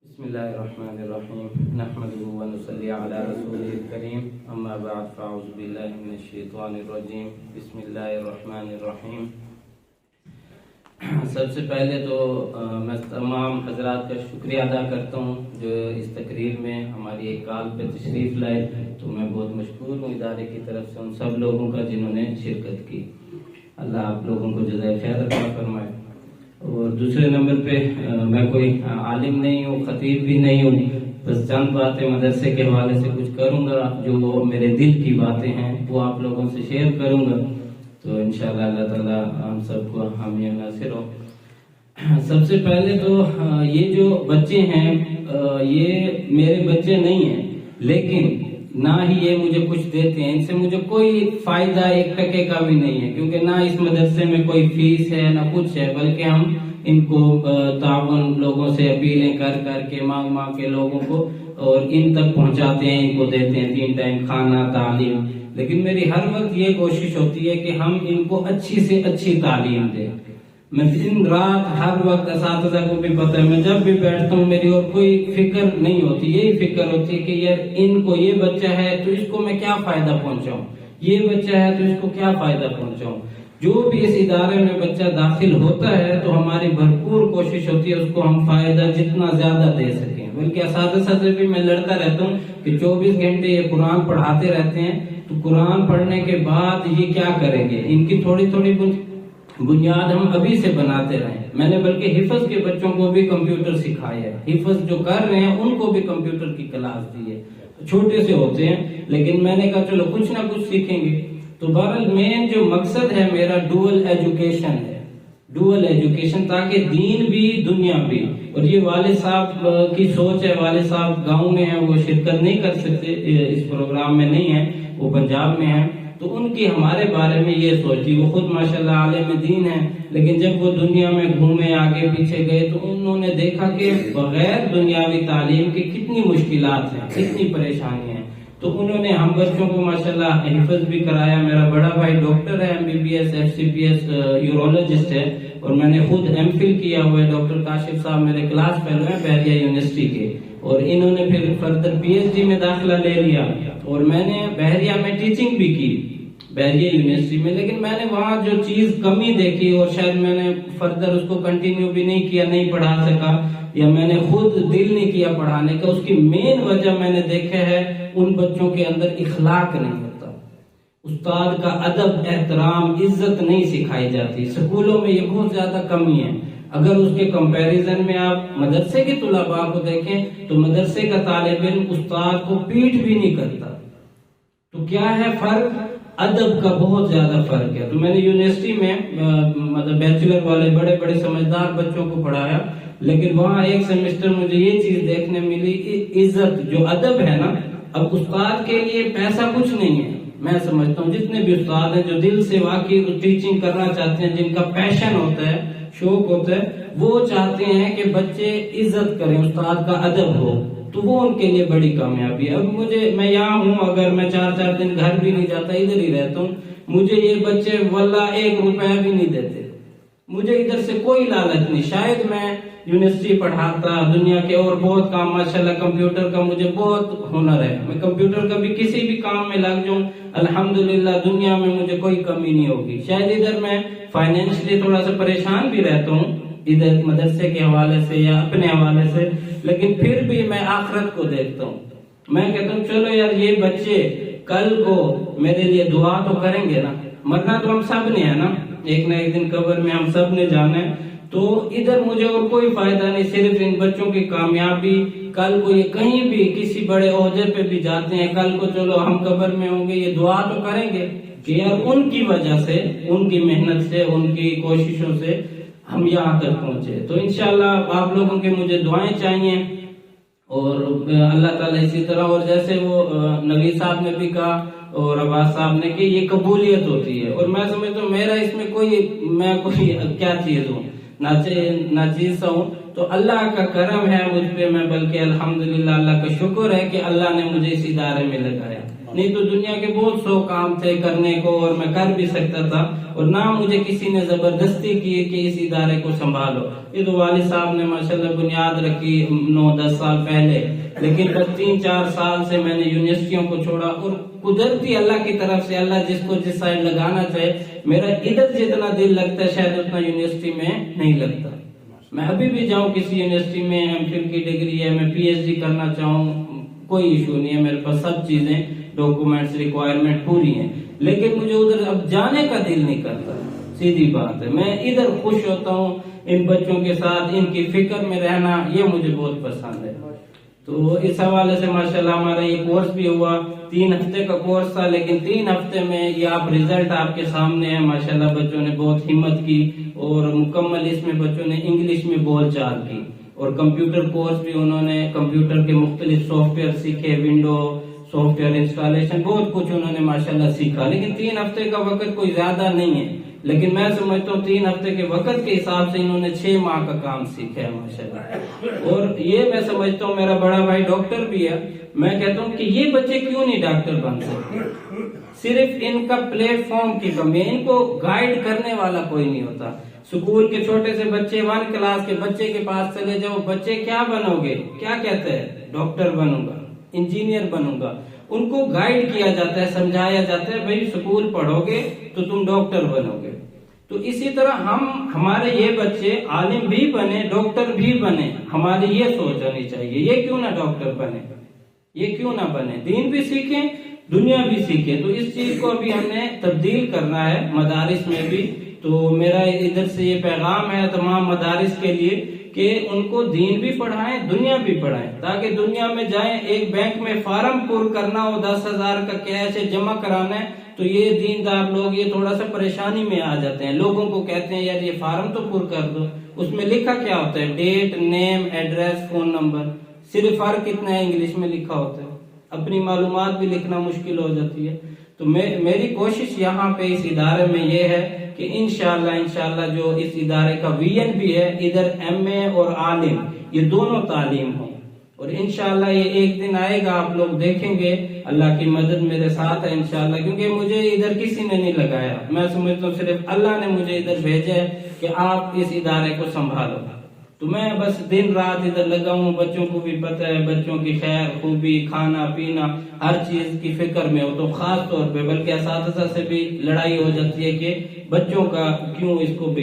بسم الله الرحمن الرحيم نحمده ونصلي على رسوله الكريم اما بعد فاعوذ بالله من الشیطان الرجیم بسم اللہ الرحمن الرحیم۔ سب سے پہلے تو میں تمام حضرات کا شکریہ ادا کرتا ہوں جو اس تقریر میں ہماری ایک کال پہ تشریف لائے، تو میں بہت مشکور ہوں ادارے کی طرف سے ان سب لوگوں کا جنہوں نے شرکت کی۔ اللہ آپ لوگوں کو جزائے خیر عطا فرمائے۔ اور دوسرے نمبر پہ میں کوئی عالم نہیں ہوں، خطیب بھی نہیں ہوں، بس چند باتیں مدرسے کے حوالے سے کچھ کروں گا، جو میرے دل کی باتیں ہیں وہ آپ لوگوں سے شیئر کروں گا، تو انشاءاللہ اللہ تعالیٰ ہم سب کو حامی و ناصر ہو۔ سب سے پہلے تو یہ جو بچے ہیں یہ میرے بچے نہیں ہیں، لیکن نہ ہی یہ مجھے کچھ دیتے ہیں، ان سے مجھے کوئی فائدہ ایک ٹکے کا بھی نہیں ہے، کیونکہ نہ اس مدرسے میں کوئی فیس ہے نہ کچھ ہے، بلکہ ہم ان کو تعاون لوگوں سے اپیلیں کر کر کے مانگ کے لوگوں کو اور ان تک پہنچاتے ہیں، ان کو دیتے ہیں 3 ٹائم کھانا، تعلیم۔ لیکن میری ہر وقت یہ کوشش ہوتی ہے کہ ہم ان کو اچھی سے اچھی تعلیم دیں۔ میں دن رات ہر وقت اساتذہ کو بھی پتہ ہے، میں جب بھی بیٹھتا ہوں میری اور کوئی فکر نہیں ہوتی، یہی فکر ہوتی ہے کہ یار ان کو یہ بچہ ہے تو اس کو میں کیا فائدہ پہنچاؤں، یہ بچہ ہے تو اس کو کیا فائدہ پہنچاؤں۔ جو بھی اس ادارے میں بچہ داخل ہوتا ہے تو ہماری بھرپور کوشش ہوتی ہے اس کو ہم فائدہ جتنا زیادہ دے سکیں، بلکہ اساتذہ سے بھی میں لڑتا رہتا ہوں کہ 24 گھنٹے یہ قرآن پڑھاتے رہتے ہیں، تو قرآن پڑھنے کے بعد یہ کیا کریں گے، ان کی تھوڑی بنیاد ہم ابھی سے بناتے رہیں۔ میں نے بلکہ حفظ کے بچوں کو بھی کمپیوٹر سکھایا ہے، حفظ جو کر رہے ہیں ان کو بھی کمپیوٹر کی کلاس دی ہے، چھوٹے سے ہوتے ہیں، لیکن میں نے کہا چلو کچھ نہ کچھ سیکھیں گے۔ تو بہرحال مین جو مقصد ہے میرا ڈوئل ایجوکیشن ہے، ڈوئل ایجوکیشن، تاکہ دین بھی دنیا بھی۔ اور یہ والد صاحب کی سوچ ہے، والد صاحب گاؤں میں ہیں، وہ شرکت نہیں کر سکتے اس پروگرام میں، نہیں ہیں، وہ پنجاب میں ہیں، تو ان کی ہمارے بارے میں یہ سوچ تھی۔ وہ خود ماشاءاللہ عالم دین ہے، لیکن جب وہ دنیا میں گھومے آگے پیچھے گئے تو انہوں نے دیکھا کہ بغیر دنیاوی تعلیم کے کتنی مشکلات ہیں، کتنی پریشانیاں ہیں، تو انہوں نے ہم بچوں کو ماشاءاللہ حفظ بھی کرایا۔ میرا بڑا بھائی ڈاکٹر ہے، MBBS FCPS یورولوجسٹ ہے، اور میں نے خود MPhil کیا ہوا ہے۔ ڈاکٹر کاشف صاحب میرے کلاس فیلو ہیں بحریہ یونیورسٹی کے، اور انہوں نے پھر فردر PhD میں داخلہ لے لیا، اور میں نے بحریہ میں ٹیچنگ بھی کی بحریہ یونیورسٹی میں، لیکن میں نے وہاں جو چیز کمی دیکھی اور شاید میں نے فردر اس کو کنٹینیو بھی نہیں کیا، نہیں پڑھا سکا، یا میں نے خود دل نہیں کیا پڑھانے کا، اس کی مین وجہ میں نے دیکھا ہے ان بچوں کے اندر اخلاق نہیں ہوتا، استاد کا ادب، احترام، عزت نہیں سکھائی جاتی۔ سکولوں میں یہ بہت زیادہ کمی ہے۔ اگر اس کے کمپیریزن میں آپ مدرسے کے طلباء کو دیکھیں تو مدرسے کا طالب علم استاد کو پیٹ بھی نہیں کرتا۔ تو کیا ہے فرق؟ ادب کا بہت زیادہ فرق ہے۔ تو میں نے یونیورسٹی میں مطلب بیچلر والے بڑے بڑے سمجھدار بچوں کو پڑھایا، لیکن وہاں ایک سیمسٹر مجھے یہ چیز دیکھنے ملی، عزت جو ادب ہے نا، اب استاد کے لیے پیسہ کچھ نہیں ہے۔ میں سمجھتا ہوں جتنے بھی استاد ہیں جو دل سے واقعی ٹیچنگ کرنا چاہتے ہیں، جن کا پیشن ہوتا ہے، شوق ہوتا ہے، وہ چاہتے ہیں کہ بچے عزت کریں، استاد کا ادب ہو، تو وہ ان کے لیے بڑی کامیابی ہے۔ اب میں یہاں ہوں، اگر میں 4 دن گھر بھی نہیں جاتا، ادھر ہی رہتا ہوں، مجھے یہ بچے واللہ 1 روپیہ بھی نہیں دیتے، مجھے ادھر سے کوئی لالچ نہیں۔ شاید میں یونیورسٹی پڑھاتا، دنیا کے اور بہت کام، ماشاءاللہ کمپیوٹر کا مجھے بہت ہنر ہے، میں کمپیوٹر کا بھی کسی بھی کام میں لگ جاؤں، الحمدللہ دنیا میں مجھے کوئی کمی نہیں ہوگی۔ شاید ادھر میں فائنینشلی تھوڑا سا پریشان بھی رہتا ہوں، ادھر مدرسے کے حوالے سے یا اپنے حوالے سے، لیکن پھر بھی میں آخرت کو دیکھتا ہوں۔ میں کہتا ہوں چلو یار یہ بچے کل کو میرے لیے دعا تو کریں گے نا، مرنا تو ہم سب نے ہے نا، ایک نہ ایک دن قبر میں ہم سب نے جانا ہے، تو ادھر مجھے اور کوئی فائدہ نہیں، صرف ان بچوں کی کامیابی۔ کل کو یہ کہیں بھی کسی بڑے عہدے پہ بھی جاتے ہیں، کل کو چلو ہم قبر میں ہوں گے، یہ دعا تو کریں گے کہ یار ان کی وجہ سے، ان کی محنت سے، ان کی کوششوں سے ہم یہاں تک پہنچے۔ تو انشاءاللہ آپ لوگوں کے مجھے دعائیں چاہیے، اور اللہ تعالیٰ اسی طرح، اور جیسے وہ نوید صاحب نے بھی کہا اور عباس صاحب نے کہ یہ قبولیت ہوتی ہے، اور میں سمجھتا ہوں میرا اس میں میں کوئی کیا چیز ہوں، ناچیز سا ہوں، تو اللہ کا کرم ہے مجھ پہ، میں بلکہ الحمدللہ اللہ کا شکر ہے کہ اللہ نے مجھے اس ادارے میں لگایا۔ نہیں تو دنیا کے بہت سو کام تھے کرنے کو اور میں کر بھی سکتا تھا، اور نہ مجھے کسی نے زبردستی کی کہ اس ادارے کو سنبھالو۔ یہ تو والد صاحب نے ماشاءاللہ بنیاد رکھی 9-10 سال پہلے، لیکن بس 3-4 سال سے میں نے یونیورسٹیوں کو چھوڑا، اور قدرتی اللہ کی طرف سے اللہ جس کو جس سائڈ لگانا چاہے، میرا ادھر جتنا دل لگتا ہے شاید اتنا یونیورسٹی میں نہیں لگتا۔ میں ابھی بھی جاؤں کسی یونیورسٹی میں، ایم فل کی ڈگری ہے، میں پی ایچ ڈی کرنا چاہوں، کوئی ایشو نہیں ہے، میرے پاس سب چیزیں ڈاکومنٹس ریکوائرمنٹ پوری ہیں، لیکن مجھے ادھر اب جانے کا دل نہیں کرتا، سیدھی بات ہے۔ میں ادھر خوش ہوتا ہوں، ان بچوں کے ساتھ ان کی فکر میں رہنا، یہ مجھے بہت پسند ہے۔ تو اس حوالے سے ماشاءاللہ ہمارا یہ کورس بھی ہوا، 3 ہفتے کا کورس تھا، لیکن 3 ہفتے میں یہ آپ رزلٹ آپ کے سامنے ہے۔ ماشاءاللہ بچوں نے بہت ہمت کی، اور مکمل اس میں بچوں نے انگلش میں بول چال کی، اور کمپیوٹر کورس بھی انہوں نے کمپیوٹر کے مختلف سافٹ ویئر سیکھے، ونڈو سافٹ ویئر انسٹالیشن، بہت کچھ انہوں نے ماشاءاللہ سیکھا۔ لیکن 3 ہفتے کا وقت کوئی زیادہ نہیں ہے، لیکن میں سمجھتا ہوں 3 ہفتے کے وقت کے حساب سے انہوں نے 6 ماہ کا کام سیکھا ہے ماشاءاللہ۔ اور یہ میں سمجھتا ہوں، میرا بڑا بھائی ڈاکٹر بھی ہے، میں کہتا ہوں کہ یہ بچے کیوں نہیں ڈاکٹر بن سکتے؟ صرف ان کا پلیٹ فارم کی کمی ہے، ان کو گائیڈ کرنے والا کوئی نہیں ہوتا۔ اسکول کے چھوٹے سے بچے 1 کلاس کے بچے کے پاس چلے جاؤ، بچے کیا بنو گے؟ کیا کہتے ہیں؟ ڈاکٹر بنوں گا، انجینئر بنوں گا۔ ان کو گائیڈ کیا جاتا ہے، سمجھایا جاتا ہے، بھئی اسکول پڑھو گے تو تم ڈاکٹر بنو گے۔ تو اسی طرح ہمارے یہ بچے عالم بھی بنے، ڈاکٹر بھی بنے، ہماری یہ سوچ ہونی چاہیے۔ یہ کیوں نہ ڈاکٹر بنے، یہ کیوں نہ بنے، دین بھی سیکھیں، دنیا بھی سیکھیں۔ تو اس چیز کو ابھی ہم نے تبدیل کرنا ہے مدارس میں بھی۔ تو میرا ادھر سے یہ پیغام ہے تمام مدارس کے لیے کہ ان کو دین بھی پڑھائیں، دنیا بھی پڑھائیں، تاکہ دنیا میں جائیں، ایک بینک میں فارم پر کرنا ہو، 10,000 کا کیش ہے جمع کرانا ہے، تو یہ دیندار لوگ یہ تھوڑا سا پریشانی میں آ جاتے ہیں، لوگوں کو کہتے ہیں یار یہ فارم تو پر کر دو، اس میں لکھا کیا ہوتا ہے؟ ڈیٹ، نیم، ایڈریس، فون نمبر، صرف فرق کتنا ہے؟ انگلش میں لکھا ہوتا ہے، اپنی معلومات بھی لکھنا مشکل ہو جاتی ہے۔ تو میری کوشش یہاں پہ اس ادارے میں یہ ہے کہ انشاءاللہ جو اس ادارے کا ویژن بھی ہے، ادھر ایم اے اور عالم یہ دونوں تعلیم ہوں، اور انشاءاللہ یہ ایک دن آئے گا، آپ لوگ دیکھیں گے، اللہ کی مدد میرے ساتھ ہے انشاءاللہ، کیونکہ مجھے ادھر کسی نے نہیں لگایا، میں سمجھتا ہوں صرف اللہ نے مجھے ادھر بھیجا ہے کہ آپ اس ادارے کو سنبھالو۔ تو میں بس دن رات ادھر لگا ہوں، بچوں کو بھی پتہ ہے، بچوں کی خیر خوبی، کھانا پینا، ہر چیز کی فکر میں ہو، تو خاص طور پہ بلکہ اساتذہ سے بھی لڑائی ہو جاتی ہے کہ بچوں کا کیوں، اس کو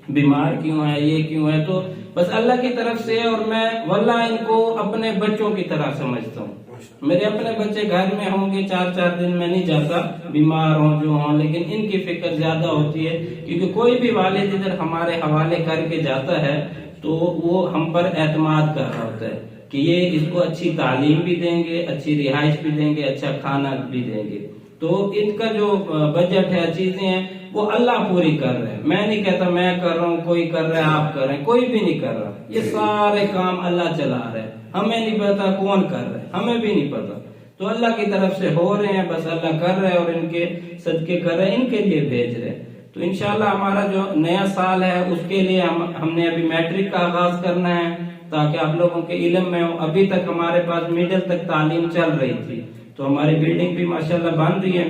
بیمار کیوں ہے، یہ کیوں ہے، تو بس اللہ کی طرف سے، اور میں واللہ ان کو اپنے بچوں کی طرح سمجھتا ہوں۔ میرے اپنے بچے گھر میں ہوں گے 4 دن میں نہیں جاتا، بیمار ہوں جو ہوں، لیکن ان کی فکر زیادہ ہوتی ہے، کیونکہ کوئی بھی والد ادھر ہمارے حوالے کر کے جاتا ہے تو وہ ہم پر اعتماد کر رہا ہوتا ہے کہ یہ اس کو اچھی تعلیم بھی دیں گے، اچھی رہائش بھی دیں گے، اچھا کھانا بھی دیں گے۔ تو ان کا جو بجٹ ہے، چیزیں ہیں، وہ اللہ پوری کر رہے ہیں۔ میں نہیں کہتا میں کر رہا ہوں، کوئی کر رہا ہے، آپ کر رہے ہیں، کوئی بھی نہیں کر رہا، یہ سارے کام اللہ چلا رہے ہیں، ہمیں نہیں پتا کون کر رہا ہے، ہمیں بھی نہیں پتا، تو اللہ کی طرف سے ہو رہے ہیں، بس اللہ کر رہے ہیں، اور ان کے صدقے کر رہے ہیں، ان کے لیے بھیج رہے ہیں۔ تو انشاءاللہ ہمارا جو نیا سال ہے اس کے لیے ہم نے ابھی میٹرک کا آغاز کرنا ہے، تاکہ آپ لوگوں کے علم میں ہو۔ ابھی تک ہمارے پاس میڈل تک تعلیم چل رہی تھی، تو ہماری بلڈنگ بھی ماشاءاللہ بن رہی ہے،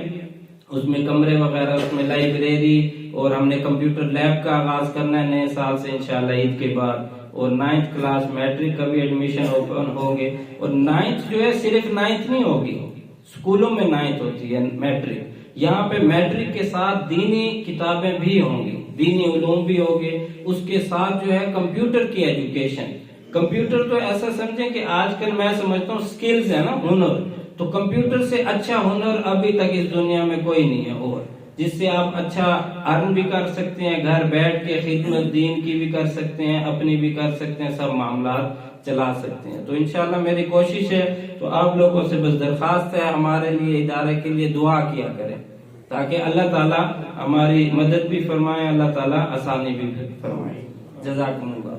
اس میں کمرے وغیرہ، اس میں لائبریری، اور ہم نے کمپیوٹر لیب کا آغاز کرنا ہے نئے سال سے انشاءاللہ عید کے بعد، اور 9th کلاس میٹرک کا بھی ایڈمیشن اوپن ہوگے، اور 9th جو ہے صرف 9th نہیں ہوگی، اسکولوں میں 9th ہوتی ہے میٹرک، یہاں پہ میٹرک کے ساتھ دینی کتابیں بھی ہوں گی، دینی علوم بھی ہوگے، اس کے ساتھ جو ہے کمپیوٹر کی ایجوکیشن۔ کمپیوٹر تو ایسا سمجھیں کہ آج کل میں سمجھتا ہوں سکلز ہے نا، ہنر، تو کمپیوٹر سے اچھا ہنر ابھی تک اس دنیا میں کوئی نہیں ہے، اور جس سے آپ اچھا ارن بھی کر سکتے ہیں، گھر بیٹھ کے خدمت دین کی بھی کر سکتے ہیں، اپنی بھی کر سکتے ہیں، سب معاملات چلا سکتے ہیں۔ تو انشاءاللہ میری کوشش ہے، تو آپ لوگوں سے بس درخواست ہے، ہمارے لیے ادارے کے لیے دعا کیا کریں، تاکہ اللہ تعالیٰ ہماری مدد بھی فرمائے، اللہ تعالیٰ آسانی بھی فرمائے۔ جزاکم اللہ۔